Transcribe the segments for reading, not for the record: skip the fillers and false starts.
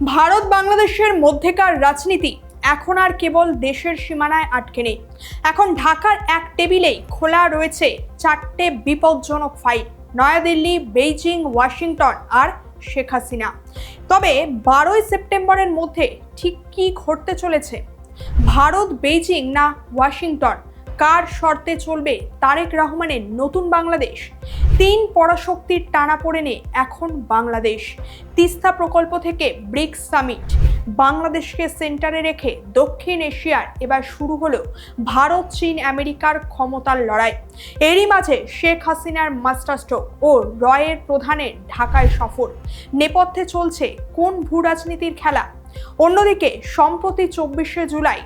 ভারত বাংলাদেশের মধ্যেকার রাজনীতি এখন আর কেবল দেশের সীমানায় আটকে নেই। এখন ঢাকার এক টেবিলেই খোলা রয়েছে চারটে বিপজ্জনক ফাইল: নয়াদিল্লি, বেইজিং, ওয়াশিংটন আর শেখ হাসিনা। তবে 12ই সেপ্টেম্বরের মধ্যে ঠিক কি ঘটতে চলেছে? ভারত, বেইজিং না ওয়াশিংটন? কার শর্তে চলবে তারেক রহমানের নতুন বাংলাদেশ? তিন পরাশক্তির টানাপোড়েনে এখন বাংলাদেশ। তিস্তা প্রকল্প থেকে ব্রিক্স সামিট, বাংলাদেশকে সেন্টারে রেখে দক্ষিণ এশিয়ার এবার শুরু হলো ভারত, চীন, আমেরিকার ক্ষমতার লড়াই। এরই মাঝে শেখ হাসিনার মাস্টারস্ট্রোক ও রয়ের প্রধানের ঢাকায় সফর। নেপথ্যে চলছে কোন ভূ রাজনীতির খেলা? অন্যদিকে সম্প্রতি 24শে জুলাই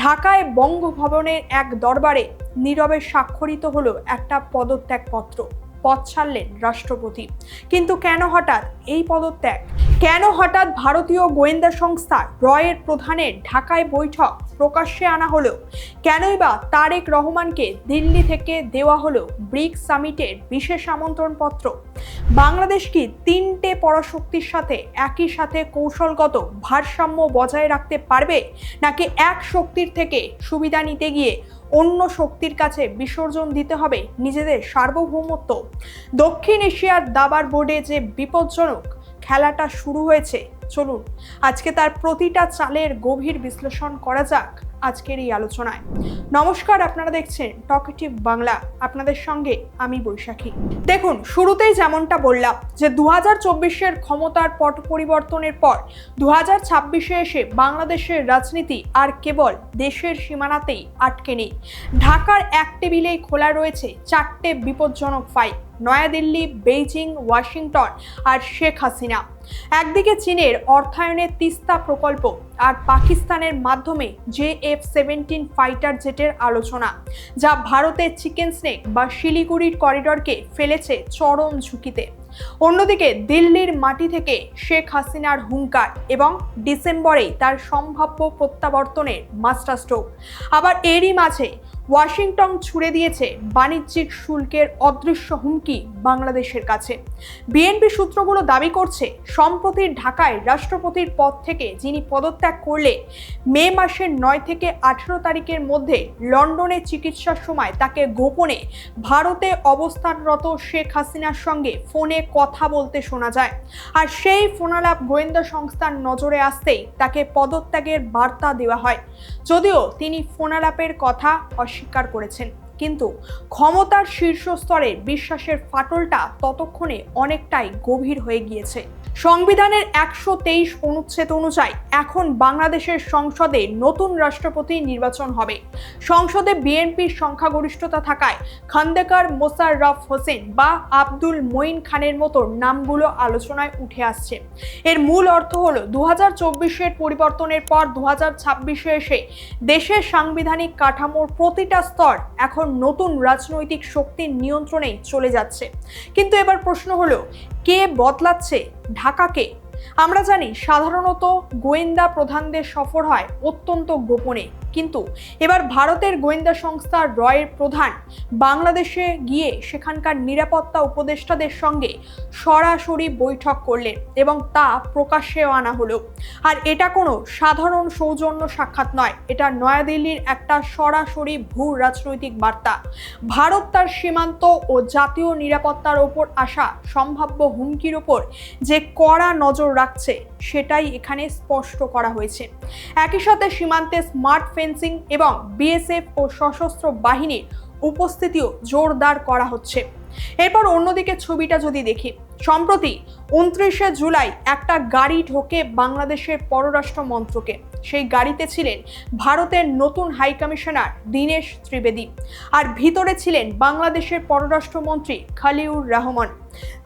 ঢাকায় বঙ্গভবনের এক দরবারে নীরবে স্বাক্ষরিত হলো একটা পদত্যাগপত্র। পদ ছাড়লেন রাষ্ট্রপতি। কিন্তু কেন হঠাৎ এই পদত্যাগ? কেন হঠাৎ ভারতীয় গোয়েন্দা সংস্থা রয়ের প্রধানের ঢাকায় বৈঠক প্রকাশ্যে আনা হলো? কেনই বা তারেক রহমানকে দিল্লি থেকে দেওয়া হলো ব্রিক্স সামিটের বিশেষ আমন্ত্রণপত্র? বাংলাদেশ কি তিনটে পরাশক্তির সাথে একই সাথে কৌশলগত ভারসাম্য বজায় রাখতে পারবে, নাকি এক শক্তির থেকে সুবিধা নিতে গিয়ে অন্য শক্তির কাছে বিসর্জন দিতে হবে নিজেদের সার্বভৌমত্ব? দক্ষিণ এশিয়ার দাবার বোর্ডে যে বিপজ্জনক খেলাটা শুরু হয়েছে, চলুন আজকে তার প্রতিটা চালের গভীর বিশ্লেষণ করা যাক আজকের এই আলোচনায়। নমস্কার, আপনারা দেখছেন টকেটিভ বাংলা, আপনাদের সঙ্গে আমি বৈশাখী। দেখুন, শুরুতেই যেমনটা বললাম যে 2024-এর ক্ষমতার পট পরিবর্তনের পর 2026-এ এসে বাংলাদেশের রাজনীতি আর কেবল দেশের সীমানাতেই আটকে নেই। ঢাকার এক টেবিলেই খোলা রয়েছে চারটে বিপজ্জনক ফাইল: নয়াদিল্লি, বেইজিং, ওয়াশিংটন আর শেখ হাসিনা। একদিকে চীনের অর্থায়নের তিস্তা প্রকল্প আর পাকিস্তানের মাধ্যমে JF-17 ফাইটার জেটের আলোচনা, যা ভারতের চিকেন স্নেক বা শিলিগুড়ির করিডরকে ফেলেছে চরম ঝুঁকিতে। অন্যদিকে দিল্লির মাটি থেকে শেখ হাসিনার হুঙ্কার এবং ডিসেম্বরেই তার সম্ভাব্য প্রত্যাবর্তনের মাস্টারস্ট্রোক। আবার এরই মাঝে ওয়াশিংটন ছুড়ে দিয়েছে বাণিজ্যিক শুল্কের অদৃশ্য হুমকি বাংলাদেশের কাছে। বিএনপি সূত্রগুলো দাবি করছে, সম্প্রতি ঢাকায় রাষ্ট্রপতির পদ থেকে যিনি পদত্যাগ করলে মে মাসের 9 থেকে 18 তারিখের মধ্যে লন্ডনে চিকিৎসার সময় তাকে গোপনে ভারতে অবস্থানরত শেখ হাসিনার সঙ্গে ফোনে কথা বলতে শোনা যায়। আর সেই ফোনালাপ গোয়েন্দা সংস্থার নজরে আসতেই তাকে পদত্যাগের বার্তা দেওয়া হয়, যদিও তিনি ফোনালাপের কথা অস্বীকার করেছেন। কিন্তু ক্ষমতার শীর্ষস্তরের বিশ্বাসের ফাটলটা ততক্ষণে অনেকটাই গভীর হয়ে গিয়েছে। সংবিধানের 123 অনুচ্ছেদ অনুযায়ী এখন বাংলাদেশের সংসদে নতুন রাষ্ট্রপতি নির্বাচন হবে। সংসদে বিএনপির সংখ্যাগরিষ্ঠতা থাকায় খন্দকার মোশাররফ হোসেন বা আব্দুল মঈন খানের মতো নামগুলো আলোচনায় উঠে আসছে। এর মূল অর্থ হলো 2024-এর পরিবর্তনের পর 2026-এ এসে দেশের সাংবিধানিক কাঠামোর প্রতিটা স্তর এখন নতুন রাজনৈতিক শক্তির নিয়ন্ত্রণে চলে যাচ্ছে। কিন্তু এবার প্রশ্ন হলো, কে বদলাচ্ছে ঢাকাকে? আমরা জানি সাধারণত গোয়েন্দা প্রধানদের সফর হয় অত্যন্ত গোপনে, কিন্তু এবার ভারতের গোয়েন্দা সংস্থা রয়ের প্রধান বাংলাদেশে গিয়ে সেখানকার নিরাপত্তা উপদেষ্টাদের সঙ্গে সরাসরি বৈঠক করলেন এবং তা প্রকাশ্যেও আনা হলো। আর এটা কোনো সাধারণ সৌজন্য সাক্ষাৎ নয়, এটা নয়াদিল্লির একটা সরাসরি ভূ রাজনৈতিক বার্তা। ভারত তার সীমান্ত ও জাতীয় নিরাপত্তার ওপর আসা সম্ভাব্য হুমকির ওপর যে কড়া নজর রাখছে সেটাই এখানে স্পষ্ট করা হয়েছে। একই সাথে সীমান্তে স্মার্ট ফেন্সিং এবং বিএসএফ ও সশস্ত্র বাহিনীর উপস্থিতিও জোরদার করা হচ্ছে। এরপর অন্যদিকে ছবিটা যদি দেখি, সম্প্রতি 29শে জুলাই একটা গাড়ি ঢোকে বাংলাদেশের পররাষ্ট্র মন্ত্রকে। সেই গাড়িতে ছিলেন ভারতের নতুন হাই কমিশনার দীনেশ ত্রিবেদী, আর ভিতরে ছিলেন বাংলাদেশের পররাষ্ট্রমন্ত্রী খলিলুর রহমান।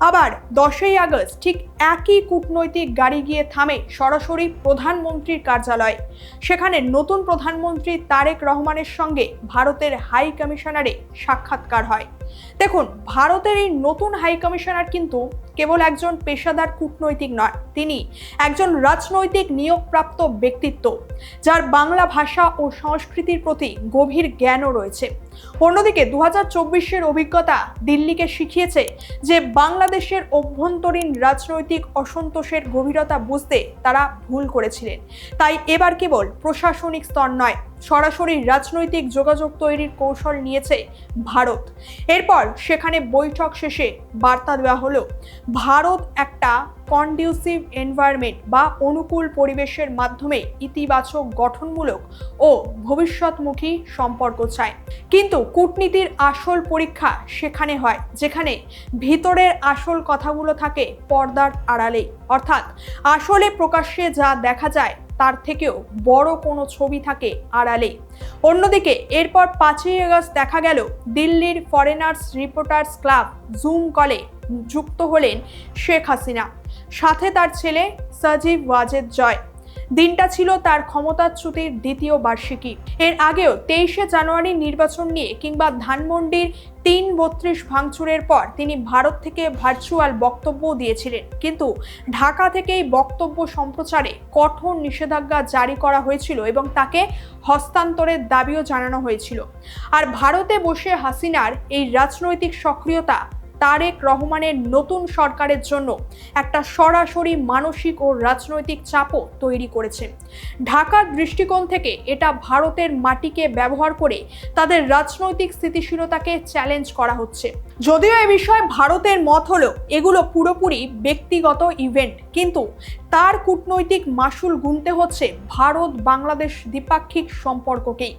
আবার 10ই আগস্ট ঠিক একই কূটনৈতিক গাড়ি গিয়ে থামে সরাসরি প্রধানমন্ত্রীর কার্যালয়ে। সেখানে নতুন প্রধানমন্ত্রী তারেক রহমানের সঙ্গে ভারতের হাই কমিশনারে সাক্ষাৎকার হয়। দেখুন, ভারতের এই নতুন হাই কমিশনার কিন্তু কেবল একজন পেশাদার কূটনৈতিক নয়, তিনি একজন রাজনৈতিক নিয়োগপ্রাপ্ত ব্যক্তিত্ব, যার বাংলা ভাষা ও সংস্কৃতির প্রতি গভীর জ্ঞানও রয়েছে। অন্যদিকে 2024-এর অভিজ্ঞতা দিল্লিকে শিখিয়েছে যে বাংলাদেশের অভ্যন্তরীণ রাজনৈতিক অসন্তোষের গভীরতা বুঝতে তারা ভুল করেছিলেন। তাই এবার কেবল প্রশাসনিক স্তর নয়, সরাসরি রাজনৈতিক যোগাযোগ তৈরির কৌশল নিয়েছে ভারত। এরপর সেখানে বৈঠক শেষে বার্তা দেওয়া হলো, ভারত একটা কন্ডিউসিভ এনভায়রনমেন্ট বা অনুকূল পরিবেশের মাধ্যমে ইতিবাচক, গঠনমূলক ও ভবিষ্যৎমুখী সম্পর্ক চায়। কিন্তু কূটনীতির আসল পরীক্ষা সেখানে হয় যেখানে ভিতরের আসল কথাগুলো থাকে পর্দার আড়ালে, অর্থাৎ আসলে প্রকাশ্যে যা দেখা যায় তার থেকেও বড় কোনো ছবি থাকে আড়ালে। অন্যদিকে এরপর 5ই আগস্ট দেখা গেল দিল্লির ফরেনার্স রিপোর্টার্স ক্লাব জুম কলে যুক্ত হলেন শেখ হাসিনা, সাথে তার ছেলে সজীব ওয়াজেদ জয়। দিনটা ছিল তার ক্ষমতাচ্যুতির দ্বিতীয় বার্ষিকী। এর আগেও 23শে জানুয়ারি নির্বাচন নিয়ে কিংবা ধানমন্ডির 332 ভাঙচুরের পর তিনি ভারত থেকে ভার্চুয়াল বক্তব্য দিয়েছিলেন, কিন্তু ঢাকা থেকেই বক্তব্য সম্প্রচারে কঠোর নিষেধাজ্ঞা জারি করা হয়েছিল এবং তাকে হস্তান্তরের দাবিও জানানো হয়েছিল। আর ভারতে বসে হাসিনার এই রাজনৈতিক সক্রিয়তা তারেক রহমানের নতুন সরকারের জন্য একটা সরাসরি মানসিক ও রাজনৈতিক চাপও তৈরি করেছে। ঢাকার দৃষ্টিকোণ থেকে এটা ভারতের মাটিকে ব্যবহার করে তাদের রাজনৈতিক স্থিতিশীলতাকে চ্যালেঞ্জ করা হচ্ছে। যদিও এ বিষয়ে ভারতের মত হলো এগুলো পুরোপুরি ব্যক্তিগত ইভেন্ট, কিন্তু তার কূটনৈতিক মাসুল গুনতে হচ্ছে ভারত বাংলাদেশ দ্বিপাক্ষিক সম্পর্ককেই।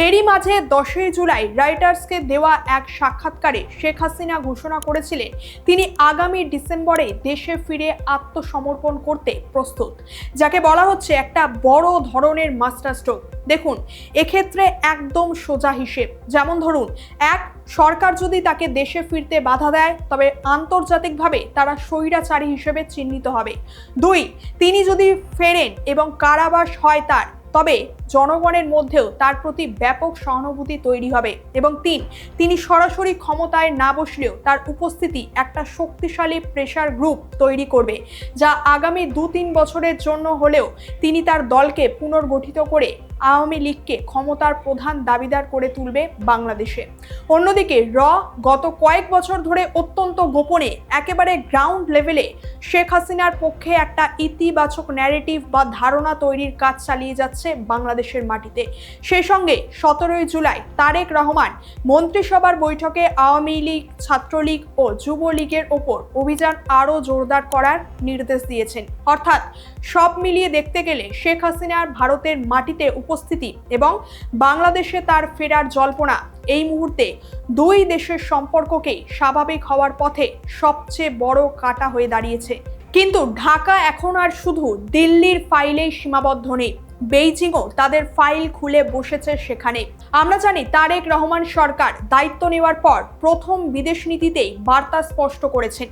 এরই মাঝে 10ই জুলাই রাইটার্সকে দেওয়া এক সাক্ষাৎকারে শেখ হাসিনা ঘোষণা করেছিলেন তিনি আগামী ডিসেম্বরে দেশে ফিরে আত্মসমর্পণ করতে প্রস্তুত, যাকে বলা হচ্ছে একটা বড় ধরনের মাস্টার স্ট্রোক। দেখুন, এক্ষেত্রে একদম সোজা হিসেব, যেমন ধরুন, এক, সরকার যদি তাকে দেশে ফিরতে বাধা দেয় তবে আন্তর্জাতিকভাবে তারা স্বৈরাচারী হিসেবে চিহ্নিত হবে। 2, তিনি যদি ফেরেন এবং কারাবাস হয় তার, তবে জনগণের মধ্যেও তার প্রতি ব্যাপক সহানুভূতি তৈরি হবে। এবং 3, তিনি সরাসরি ক্ষমতায় না বসলেও তার উপস্থিতি একটা শক্তিশালী প্রেসার গ্রুপ তৈরি করবে, যা আগামী 2-3 বছরের জন্য হলেও তিনি তার দলকে পুনর্গঠিত করে আওয়ামী লীগকে ক্ষমতার প্রধান দাবিদার করে তুলবে বাংলাদেশে। অন্যদিকে গত কয়েক বছর ধরে অত্যন্ত গোপনে একেবারে গ্রাউন্ড লেভেলে শেখ হাসিনার পক্ষে একটা ইতিবাচক ন্যারেটিভ বা ধারণা তৈরির কাজ চালিয়ে যাচ্ছে বাংলাদেশের মাটিতে। সেই সঙ্গে 17ই জুলাই তারেক রহমান মন্ত্রিসভার বৈঠকে আওয়ামী লীগ, ছাত্রলীগ ও যুবলীগের ওপর অভিযান আরও জোরদার করার নির্দেশ দিয়েছেন। অর্থাৎ সব মিলিয়ে দেখতে গেলে শেখ হাসিনার ভারতের মাটিতে উপস্থিতি এবং বাংলাদেশে তার ফেরার জল্পনা এই মুহূর্তে দুই দেশের সম্পর্ককেই স্বাভাবিক হওয়ার পথে সবচেয়ে বড় কাঁটা হয়ে দাঁড়িয়েছে। কিন্তু ঢাকা এখন আর শুধু দিল্লির ফাইলেই সীমাবদ্ধ নেই, বেইজিংও তাদের ফাইল খুলে বসেছে সেখানে। আমরা জানি তারেক রহমান সরকার দায়িত্ব নেওয়ার পর প্রথম বিদেশ নীতিতেই বার্তা স্পষ্ট করেছেন,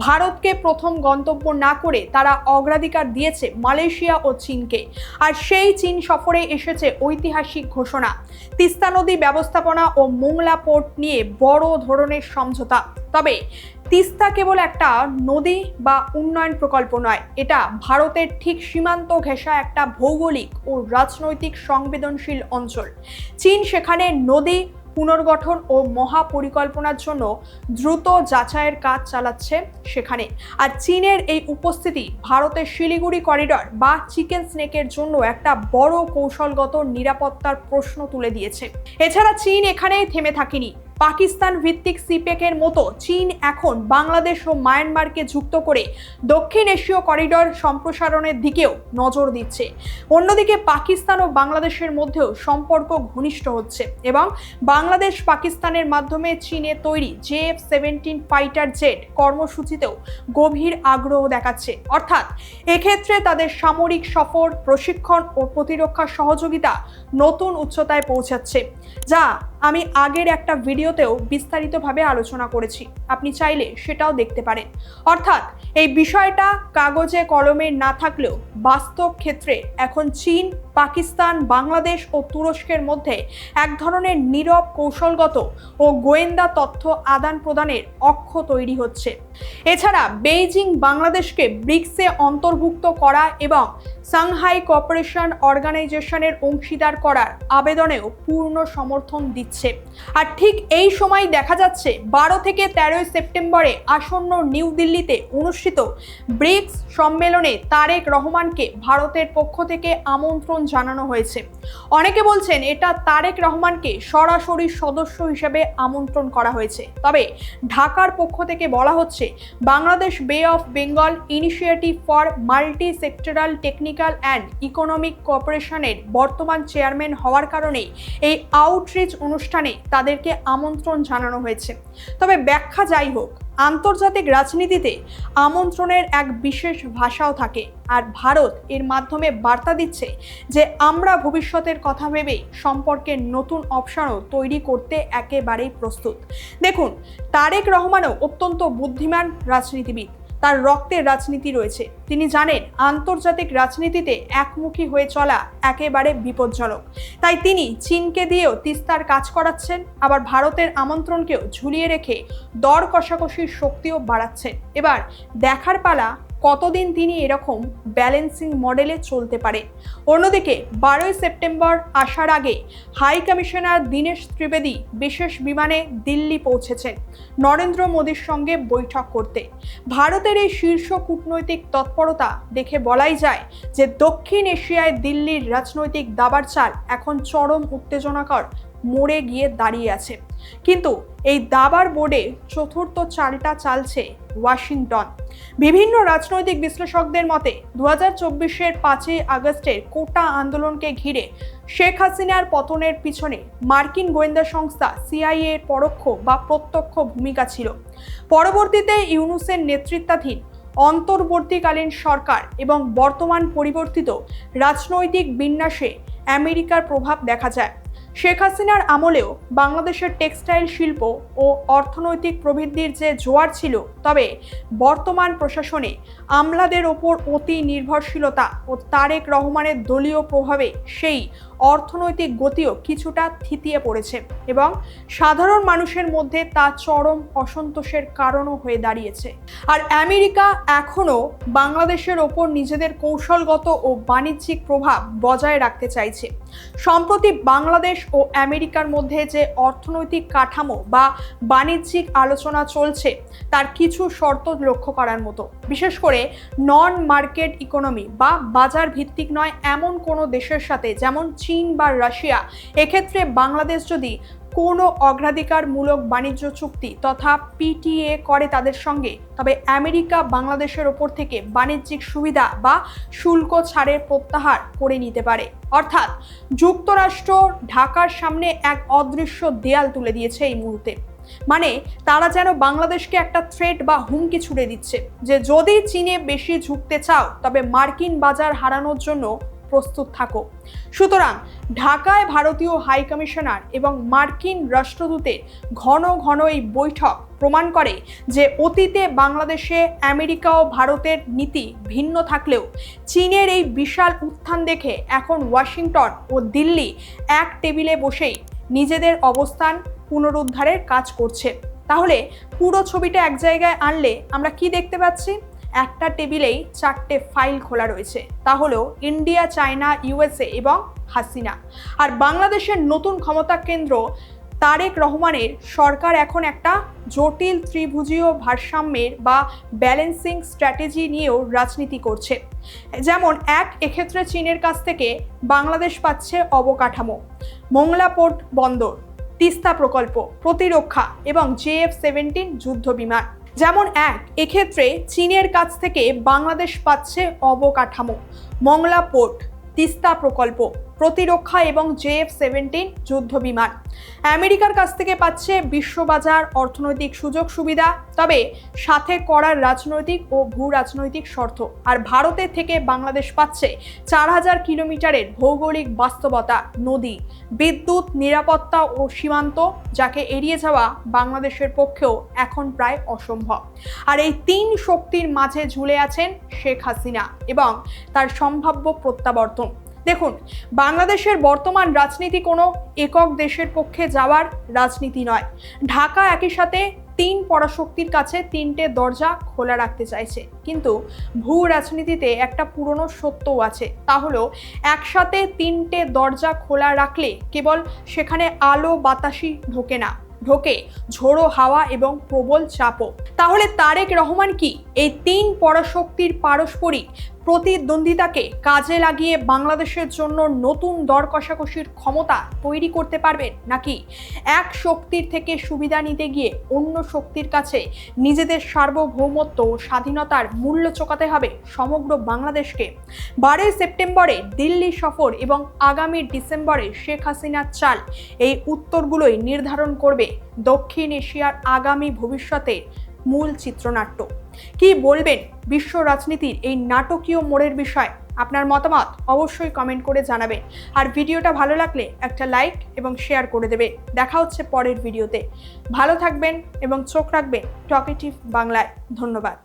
ভারতকে প্রথম গন্তব্য না করে তারা অগ্রাধিকার দিয়েছে মালয়েশিয়া ও চীনকে। আর সেই চীন সফরে এসেছে ঐতিহাসিক ঘোষণা, তিস্তা নদী ব্যবস্থাপনা ও মোংলা পোর্ট নিয়ে বড় ধরনের সমঝোতা। তবে তিস্তা কেবল একটা নদী বা উন্নয়ন প্রকল্প নয়, এটা ভারতের ঠিক সীমান্ত ঘেঁষা একটা ভৌগোলিক ও রাজনৈতিক সংবেদনশীল অঞ্চল। চীন সেখানে নদী পুনর্গঠন ও মহাপরিকল্পনার জন্য দ্রুত যাচাইয়ের কাজ চালাচ্ছে সেখানে। আর চীনের এই উপস্থিতি ভারতের শিলিগুড়ি করিডর বা চিকেন স্নেকের জন্য একটা বড় কৌশলগত নিরাপত্তার প্রশ্ন তুলে দিয়েছে। এছাড়া চীন এখানেই থেমে থাকেনি। পাকিস্তান ভিত্তিক সিপেকের মতো চীন এখন বাংলাদেশ ও মায়ানমারকে যুক্ত করে দক্ষিণ এশীয় করিডর সম্প্রসারণের দিকেও নজর দিচ্ছে। অন্যদিকে পাকিস্তান ও বাংলাদেশের মধ্যেও সম্পর্ক ঘনিষ্ঠ হচ্ছে এবং বাংলাদেশ পাকিস্তানের মাধ্যমে চীনে তৈরি JF-17 ফাইটার জেট কর্মসূচিতেও গভীর আগ্রহ দেখাচ্ছে। অর্থাৎ এক্ষেত্রে তাদের সামরিক সফর, প্রশিক্ষণ ও প্রতিরক্ষা সহযোগিতা নতুন উচ্চতায় পৌঁছাচ্ছে, যা আমি আগের একটা ভিডিওতেও বিস্তারিতভাবে আলোচনা করেছি, আপনি চাইলে সেটাও দেখতে পারেন। অর্থাৎ এই বিষয়টা কাগজে কলমে না থাকলেও বাস্তব ক্ষেত্রে এখন চীন, পাকিস্তান, বাংলাদেশ ও তুরস্কের মধ্যে এক ধরনের নীরব কৌশলগত ও গোয়েন্দা তথ্য আদান প্রদানের অক্ষ তৈরি হচ্ছে। এছাড়া বেইজিং বাংলাদেশকে ব্রিক্সে অন্তর্ভুক্ত করা এবং সাংহাই কোঅপারেশন অর্গানাইজেশনের অংশীদার করার আবেদনেও পূর্ণ সমর্থন দিচ্ছে। আর ঠিক এই সময় দেখা যাচ্ছে 12 থেকে 13 সেপ্টেম্বরে আসন্ন নিউ দিল্লিতে অনুষ্ঠিত ব্রিক্স সম্মেলনে তারেক রহমানকে ভারতের পক্ষ থেকে আমন্ত্রণ জানানো হয়েছে। অনেকে বলছেন এটা তারেক রহমানকে সরাসরি সদস্য হিসেবে আমন্ত্রণ করা হয়েছে, তবে ঢাকার পক্ষ থেকে বলা হচ্ছে Bangladesh bay of Bengal initiative for multi sectoral technical and economic কোঅপারেশনের বর্তমান চেয়ারম্যান হওয়ার কারণে এই আউটরিচ অনুষ্ঠানে তাদেরকে আমন্ত্রণ জানানো হয়েছে। তবে ব্যাখ্যা যাই হোক, আন্তর্জাতিক রাজনীতিতে আমন্ত্রণের এক বিশেষ ভাষাও থাকে, আর ভারত এর মাধ্যমে বার্তা দিচ্ছে যে আমরা ভবিষ্যতের কথা ভেবে সম্পর্কের নতুন অপশনও তৈরি করতে একেবারেই প্রস্তুত। দেখুন, তারেক রহমানও অত্যন্ত বুদ্ধিমান রাজনীতিবিদ, তার রক্তের রাজনীতি রয়েছে। তিনি জানেন আন্তর্জাতিক রাজনীতিতে একমুখী হয়ে চলা একেবারে বিপজ্জনক, তাই তিনি চীনকে দিয়েও তিস্তার কাজ করাচ্ছেন, আবার ভারতের আমন্ত্রণকেও ঝুলিয়ে রেখে দর কষাকষির শক্তিও বাড়াচ্ছেন। এবার দেখার পালা কতদিন তিনি এরকম ব্যালেন্সিং মডেলে চলতে পারে। অন্যদিকে 12 সেপ্টেম্বর আসার আগে হাই কমিশনার দীনেশ ত্রিবেদী বিশেষ বিমানে দিল্লি পৌঁছেছেন নরেন্দ্র মোদীর সঙ্গে বৈঠক করতে। ভারতের এই শীর্ষ কূটনৈতিক তৎপরতা দেখে বলাই যায় যে দক্ষিণ এশিয়ায় দিল্লির রাজনৈতিক দাবার চাল এখন চরম উত্তেজনাকর মোড়ে গিয়ে দাঁড়িয়ে আছে। কিন্তু এই দাবার বোর্ডে চতুর্থ চালটা চালছে ওয়াশিংটন। বিভিন্ন রাজনৈতিক বিশ্লেষকদের মতে 2024-এর 5ই আগস্টের কোটা আন্দোলনকে ঘিরে শেখ হাসিনার পতনের পিছনে মার্কিন গোয়েন্দা সংস্থা CIA এর পরোক্ষ বা প্রত্যক্ষ ভূমিকা ছিল। পরবর্তীতে ইউনূসের নেতৃত্বাধীন অন্তর্বর্তীকালীন সরকার এবং বর্তমান পরিবর্তিত রাজনৈতিক বিন্যাসে আমেরিকার প্রভাব দেখা যায়। শেখ হাসিনার আমলেও বাংলাদেশের টেক্সটাইল শিল্প ও অর্থনৈতিক প্রবৃদ্ধির যে জোয়ার ছিল, তবে বর্তমান প্রশাসনে আমলাদের ওপর অতি নির্ভরশীলতা ও তারেক রহমানের দলীয় প্রভাবে সেই অর্থনৈতিক গতিও কিছুটা থিতিয়ে পড়েছে এবং সাধারণ মানুষের মধ্যে তা চরম অসন্তোষের কারণও হয়ে দাঁড়িয়েছে। আর আমেরিকা এখনও বাংলাদেশের ওপর নিজেদের কৌশলগত ও বাণিজ্যিক প্রভাব বজায় রাখতে চাইছে। সম্প্রতি বাংলাদেশ ও আমেরিকার মধ্যে যে অর্থনৈতিক কাঠামো বা বাণিজ্যিক আলোচনা চলছে তার কিছু শর্ত লক্ষ্য করার মতো। বিশেষ করে নন মার্কেট ইকোনমি বা বাজার ভিত্তিক নয় এমন কোনো দেশের সাথে, যেমন চীন বা রাশিয়া, এক্ষেত্রে বাংলাদেশ যদি কোনো অগ্রাধিকারমূলক বাণিজ্য চুক্তি তথা PTA করে তাদের সঙ্গে, তবে আমেরিকা বাংলাদেশের ওপর থেকে বাণিজ্যিক সুবিধা বা শুল্ক ছাড়ের প্রত্যাহার করে নিতে পারে। অর্থাৎ যুক্তরাষ্ট্র ঢাকার সামনে এক অদৃশ্য দেয়াল তুলে দিয়েছে এই মুহূর্তে। মানে তারা যেন বাংলাদেশকে একটা থ্রেট বা হুমকি ছুড়ে দিচ্ছে যে যদি চীনে বেশি ঝুঁকতে চাও তবে মার্কিন বাজার হারানোর জন্য প্রস্তুত থাকো। সুতরাং ঢাকায় ভারতীয় হাই কমিশনার এবং মার্কিন রাষ্ট্রদূতের ঘন ঘন এই বৈঠক প্রমাণ করে যে অতীতে বাংলাদেশে আমেরিকা ও ভারতের নীতি ভিন্ন থাকলেও চীনের এই বিশাল উত্থান দেখে এখন ওয়াশিংটন ও দিল্লি এক টেবিলে বসেই নিজেদের অবস্থান পুনরুদ্ধারের কাজ করছে। তাহলে পুরো ছবিটা এক জায়গায় আনলে আমরা কি দেখতে পাচ্ছি? একটা টেবিলেই 4টে ফাইল খোলা রয়েছে, তা হলো ইন্ডিয়া, চায়না, USA এবং হাসিনা। আর বাংলাদেশের নতুন ক্ষমতা কেন্দ্র তারেক রহমানের সরকার এখন একটা জটিল ত্রিভুজীয় ভারসাম্যের বা ব্যালেন্সিং স্ট্র্যাটেজি নিয়েও রাজনীতি করছে। যেমন এক্ষেত্রে চীনের কাছ থেকে বাংলাদেশ পাচ্ছে অবকাঠামো, মোংলা পোর্ট বন্দর, তিস্তা প্রকল্প, প্রতিরক্ষা এবং JF-17 যুদ্ধ বিমান। যেমন এক্ষেত্রে চীনের কাছ থেকে বাংলাদেশ পাচ্ছে অবকাঠামো, মোংলা পোর্ট, তিস্তা প্রকল্প, প্রতিরক্ষা এবং JF-17 যুদ্ধ বিমান। আমেরিকার কাছ থেকে পাচ্ছে বিশ্ববাজার, অর্থনৈতিক সুযোগ সুবিধা, তবে সাথে করার রাজনৈতিক ও ভূ রাজনৈতিক শর্ত। আর ভারতের থেকে বাংলাদেশ পাচ্ছে 4000 কিলোমিটারের ভৌগোলিক বাস্তবতা, নদী, বিদ্যুৎ, নিরাপত্তা ও সীমান্ত, যাকে এড়িয়ে যাওয়া বাংলাদেশের পক্ষেও এখন প্রায় অসম্ভব। আর এই 3 শক্তির মাঝে ঝুলে আছেন শেখ হাসিনা এবং তার সম্ভাব্য প্রত্যাবর্তন। দেখুন, বাংলাদেশের বর্তমান রাজনীতি কোনো একক দেশের পক্ষে যাওয়ার রাজনীতি নয়। ঢাকা একই সাথে তিন পরাশক্তির কাছে তিনটে দরজা খোলা রাখতে চাইছে। কিন্তু ভূ রাজনীতিতে একটা পুরনো সত্যও আছে, তা হলো একসাথে তিনটে দরজা খোলা রাখলে কেবল সেখানে আলো বাতাসই ঢোকে না, ঢোকে ঝোড়ো হাওয়া এবং প্রবল চাপও। তাহলে তারেক রহমান কি এই তিন পরাশক্তির পারস্পরিক প্রতিদ্বন্দ্বিতাকে কাজে লাগিয়ে বাংলাদেশের জন্য নতুন দর কষাকষির ক্ষমতা তৈরি করতে পারবেন, নাকি এক শক্তির থেকে সুবিধা নিতে গিয়ে অন্য শক্তির কাছে নিজেদের সার্বভৌমত্ব ও স্বাধীনতার মূল্য চোকাতে হবে সমগ্র বাংলাদেশকে? 12 সেপ্টেম্বরে দিল্লি সফর এবং আগামী ডিসেম্বরে শেখ হাসিনার চাল, এই উত্তরগুলোই নির্ধারণ করবে দক্ষিণ এশিয়ার আগামী ভবিষ্যতে মূল চিত্রনাট্য। কি বলবেন বিশ্ব রাজনীতির এই নাটকীয় মোড়ের বিষয়? আপনার মতামত অবশ্যই কমেন্ট করে জানাবেন। আর ভিডিওটা ভালো লাগলে একটা লাইক এবং শেয়ার করে দেবে। দেখা হচ্ছে পরের ভিডিওতে। ভালো থাকবেন এবং চোখ রাখবেন টকিটিভ বাংলায়। ধন্যবাদ।